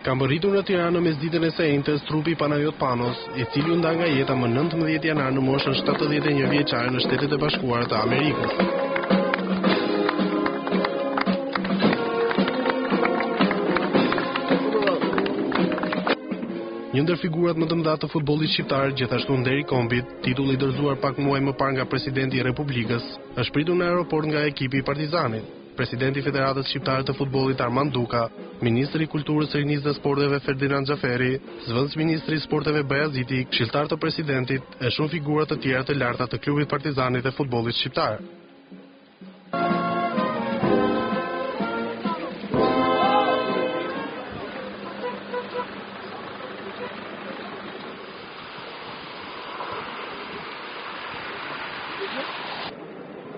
Ka mbërritur në Tiranë në mesditën e së enjtës trupi Panajot Panos, i cili u nda nga jeta më 19 janar në moshën 71 vjeçare në Shtetet e Bashkuara të Amerikës. Një ndër figurat më të mëdha të futbollit shqiptar, gjithashtu nderi kombit, titulli dorëzuar pak muaj më parë nga presidenti i Republikës, është pritur në aeroport nga ekipi i Partizanit. Presidenti i Federatës Shqiptare të Futbollit Armand Duka, Ministri i Kulturës, Rinisë dhe Sporteve Ferdinand Xhaferi, zëvendës Ministri i Sporteve Bajaziti, këshilltar të presidentit e shumë figura të tjera të larta të klubit Partizanit e futbollit shqiptar.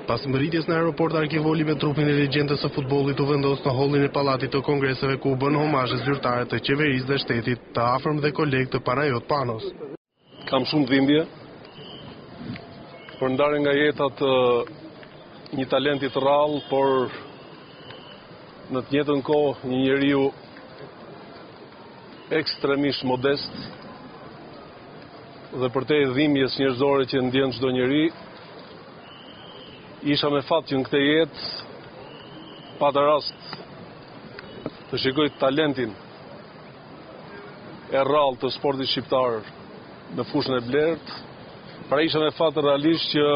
Pas mbërritjes në aeroport Arkivoli me trupin e legjendës së futbollit u vendos në hollin e Pallatit të Kongreseve ku u bën homazhe zyrtare të qeverisë dhe shtetit të afërm dhe kolegë të Panajot Panos. Kam shumë dhimbje për ndarjen nga jeta të një talenti të rrallë, por në të njëjtën kohë një njeriu ekstremisht modest dhe përtej dhimbjes njerëzore që ndjen çdo njeri. Isha me fat që në këtë jetë pata rast të shikoj talentin e rrallë të sportit shqiptar në fushën e Blert, pra isha me fat realisht që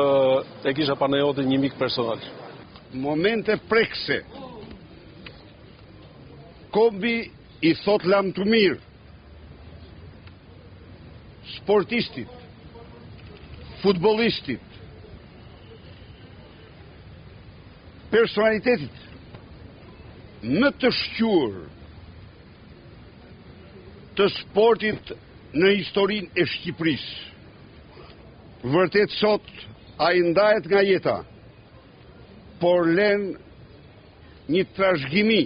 e kisha Panajotin një mik personal. Momente prekse, kombi i thot lam të mirë, sportistit, futbollistit, personalitetit më të shquar të sportit në historinë e Shqipërisë. Vërtet sot ai ndahet nga jeta, por len një trashëgimi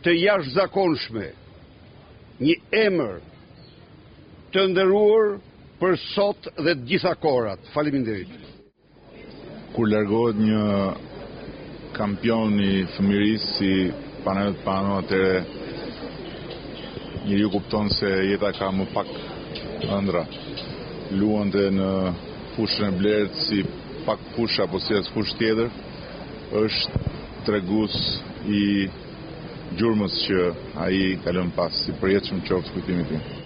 të jashtëzakonshme, një emër të nderuar për sot dhe të gjitha kohrat. Faleminderit. Kur largohet një kampion i fëmirisë si Panajot Pano, atëre njeriu kupton se jeta ka më pak ëndra. Luante në fushën e Blert si pak fush apo si as fush tjetër, është tregues i gjurmës që ai ka lënë pas, si përjetshëm qoftë kujtimi i tij.